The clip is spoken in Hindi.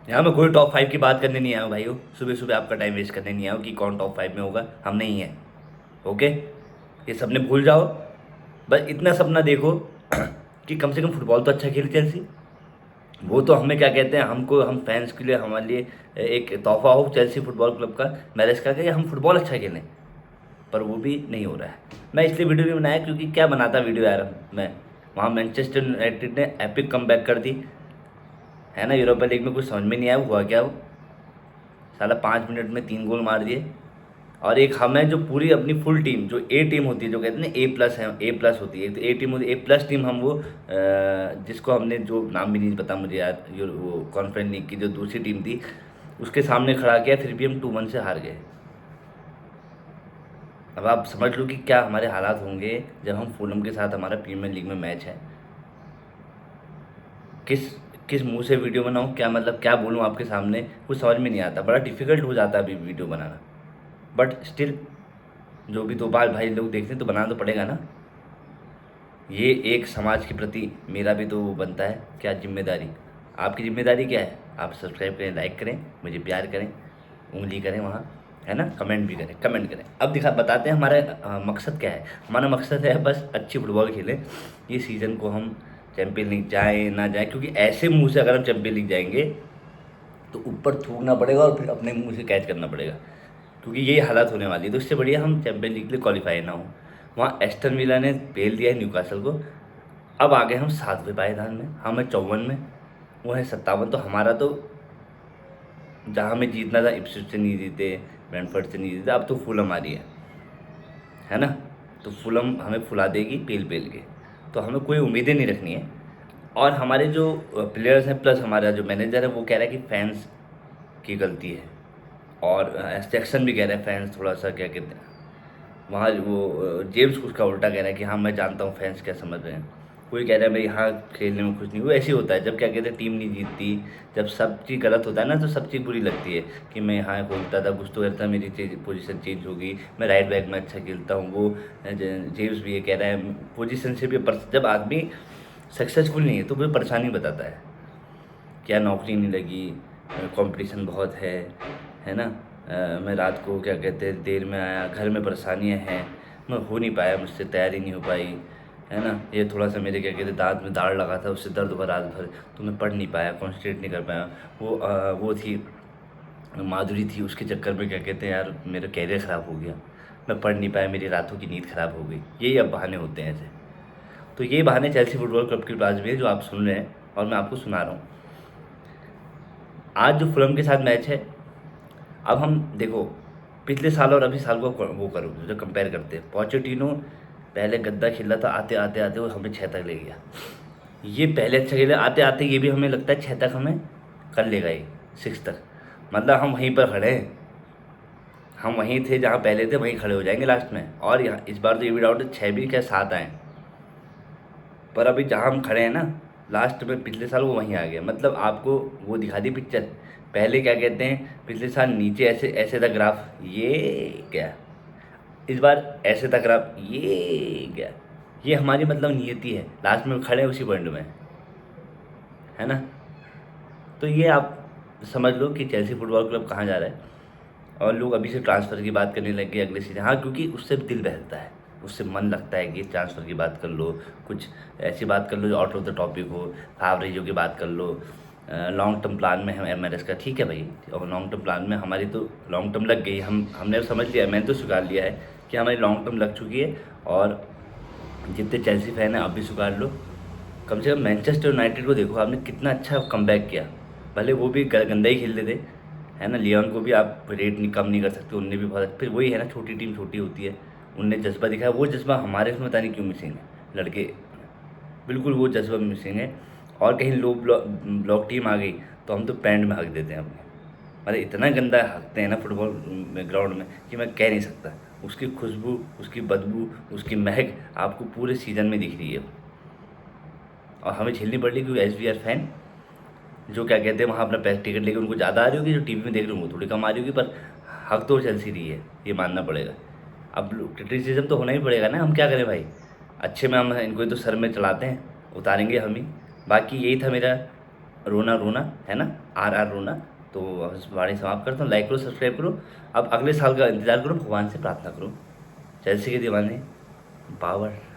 यहाँ मैं कोई टॉप 5 की बात करने नहीं आया हूँ भाइयों। सुबह सुबह आपका टाइम वेस्ट करने नहीं आया हूँ कि कौन टॉप 5 में होगा, हम नहीं है। ओके, ये सपने भूल जाओ। बस इतना सपना देखो कि कम से कम फुटबॉल तो अच्छा खेले चेल्सी। वो तो हमें क्या कहते हैं, हमको, हम फैंस के लिए, हमारे लिए एक तोहफा हो चेल्सी फुटबॉल क्लब का, मैरिज का, कि हम फुटबॉल अच्छा खेलें। पर वो भी नहीं हो रहा है। मैं इसलिए वीडियो नहीं बनाया क्योंकि क्या बनाता वीडियो यार मैं। वहाँ मैनचेस्टर यूनाइटेड ने एपिक कमबैक कर दी है ना, यूरोपा लीग में। कुछ समझ में नहीं आया हुआ क्या वो। साला 5 मिनट में 3 गोल मार दिए। और एक हम है जो पूरी अपनी फुल टीम, जो ए टीम होती है, जो कहते हैं ना A+ है, A+ होती है, तो ए टीम होती है, A+ टीम हम वो जिसको हमने, जो नाम भी नहीं पता मुझे यार, वो कॉन्फ्रेंस लीग की जो दूसरी टीम थी उसके सामने खड़ा किया, फिर भी हम 2-1 से हार गए। अब आप समझ लो कि क्या हमारे हालात होंगे जब हम फुलहम के साथ, हमारा प्रीमियर लीग में मैच है। किस किस मुंह से वीडियो बनाऊं, क्या मतलब क्या बोलूं आपके सामने, कुछ समझ में नहीं आता। बड़ा डिफिकल्ट हो जाता है अभी वीडियो बनाना। बट स्टिल, जो भी 2 बार भाई लोग देखते हैं तो बनाना तो पड़ेगा ना। ये एक समाज के प्रति मेरा भी तो वो बनता है क्या जिम्मेदारी। आपकी जिम्मेदारी क्या है? आप सब्सक्राइब करें, लाइक करें, मुझे प्यार करें, उंगली करें वहाँ, है ना, कमेंट भी करें, कमेंट करें। अब दिखा बताते हैं हमारा मकसद क्या है। हमारा मकसद है बस अच्छी फुटबॉल खेलें, ये सीज़न को हम चैम्पियन लीग जाएँ ना जाएँ, क्योंकि ऐसे मुँह से अगर हम चैम्पियन लीग जाएंगे तो ऊपर थूकना पड़ेगा और फिर अपने मुँह से कैच करना पड़ेगा, क्योंकि ये हालत होने वाली है। तो इससे बढ़िया हम चैम्पियन लीग के लिए क्वालिफाई ना हो। वहाँ एस्टन विला ने पेल दिया है न्यूकासल को। अब आ गए हम 7वें पायदान में, हम है 54 में, वो है 57। तो हमारा तो जहाँ हमें जीतना था, इप्सविच से नहीं जीते, ब्रेंटफोर्ड से नहीं जीते, अब तो फुलहम आ रही है ना। तो फुलहम हमें फुला देगी पेल पेल के। तो हमें कोई उम्मीदें नहीं रखनी है। और हमारे जो प्लेयर्स हैं, प्लस हमारा जो मैनेजर है, वो कह रहा है कि फैंस की गलती है। और सेक्शन भी कह रहा है फैंस थोड़ा सा क्या कहते हैं, वहाँ वो जेम्स उसका उल्टा कह रहा है कि हाँ मैं जानता हूँ फैंस क्या समझ रहे हैं। कोई कह रहा है भाई हाँ खेलने में कुछ नहीं, वो ऐसे ही होता है जब क्या कहते हैं टीम नहीं जीतती। जब सब चीज़ गलत होता है ना तो सब चीज़ बुरी लगती है कि मैं यहाँ खोलता था, कुछ तो करता, मेरी पोजीशन चेंज होगी, मैं राइट बैक में अच्छा खेलता हूँ। वो जेम्स भी ये कह रहा है पोजीशन से भी, पर जब आदमी सक्सेसफुल नहीं है तो वो परेशानी बताता है, क्या नौकरी नहीं लगी, कंपटीशन बहुत है ना। मैं रात को क्या कहते हैं देर में आया, घर में परेशानियां हैं, मैं हो नहीं पाया, मुझसे तैयारी नहीं हो पाई, है ना। ये थोड़ा सा मेरे क्या कहते हैं दांत में दाढ़ लगा था, उससे दर्द हुआ रात भर, तो मैं पढ़ नहीं पाया, कॉन्सेंट्रेट नहीं कर पाया। वो थी माधुरी थी, उसके चक्कर में क्या कहते हैं यार मेरा कैरियर ख़राब हो गया, मैं पढ़ नहीं पाया, मेरी रातों की नींद ख़राब हो गई। यही अब बहाने होते हैं ऐसे। तो ये बहाने चेल्सी फुटबॉल क्लब के पास भी है जो आप सुन रहे हैं और मैं आपको सुना रहा हूँ। आज जो फुलहम के साथ मैच है, अब हम देखो पिछले साल और अभी साल को वो करो जो कंपेयर करते हैं। पोचेटिनो पहले गद्दा खेला था, आते आते आते वो हमें 6 तक ले गया। ये पहले अच्छा खेला, आते आते ये भी हमें लगता है 6 तक हमें कर लेगा, ये 6 तक। मतलब हम वहीं पर खड़े हैं, हम वहीं थे जहाँ पहले थे, वहीं खड़े हो जाएंगे लास्ट में। और यहाँ इस बार तो ये भी डाउट है 6 भी क्या 7 आए, पर अभी जहाँ हम खड़े हैं ना लास्ट में, पिछले साल वो वहीं आ गया। मतलब आपको वो दिखा दी पिक्चर। पहले क्या कहते हैं पिछले साल नीचे ऐसे ऐसे था ग्राफ, ये क्या, इस बार ऐसे था ग्राफ, ये क्या। ये हमारी मतलब नियति है, लास्ट में खड़े हैं उसी पॉइंट में, है ना। तो ये आप समझ लो कि चेल्सी फुटबॉल क्लब कहाँ जा रहा है। और लोग अभी से ट्रांसफ़र की बात करने लग गए अगले सीज़न। हाँ, क्योंकि उससे दिल बहलता है, उससे मन लगता है कि ट्रांसफ़र की बात कर लो, कुछ ऐसी बात कर लो जो आउट ऑफ द टॉपिक हो, फावरेजों की बात कर लो। लॉन्ग टर्म प्लान में है MLS का, ठीक है भाई। और लॉन्ग टर्म प्लान में हमारी तो लॉन्ग टर्म लग गई, हमने समझ लिया, मैंने तो स्वीकार लिया है कि हमारी लॉन्ग टर्म लग चुकी है। और जितने चेल्सी फैन हैं आप भी स्वीकार लो। कम से कम मैनचेस्टर यूनाइटेड को देखो आपने कितना अच्छा कमबैक किया। भले वो भी गंदा ही खेल रहे थे, है ना। लियोन को भी आप रेट नहीं कम नहीं कर सकते, उनने भी बहुत, फिर वही है ना, छोटी टीम छोटी होती है। उनने जज्बा दिखाया, वो जज्बा हमारे इसमें पता नहीं क्यों मिसिंग है लड़के, बिल्कुल वो जज्बा मिसिंग है। और कहीं लो ब्लॉक टीम आ गई तो हम तो पैंट में हक देते हैं अपने। मतलब इतना गंदा हकते हैं ना फुटबॉल में, ग्राउंड में, कि मैं कह नहीं सकता। उसकी खुशबू, उसकी बदबू, उसकी महक आपको पूरे सीज़न में दिख रही है। और हमें झेलनी पड़ रही क्योंकि SBR फैन जो क्या कहते हैं वहाँ अपना पैक टिकट लेके उनको ज़्यादा आ रही होगी, जो टीवी में देख रहे होंगे थोड़ी कम आ रही होगी, पर हक तो चल सी रही है, ये मानना पड़ेगा। अब क्रिटिसिज्म तो होना ही पड़ेगा ना, हम क्या करें भाई। अच्छे में हम इनको तो सर में चलाते हैं, उतारेंगे हम ही। बाकी यही था मेरा रोना रोना है ना, आर आर रोना। तो बस वाणी समाप्त करता हूँ। लाइक करो, सब्सक्राइब करो। अब अगले साल का इंतजार करो, भगवान से प्रार्थना करो। जैसे कि दीवाने पावर।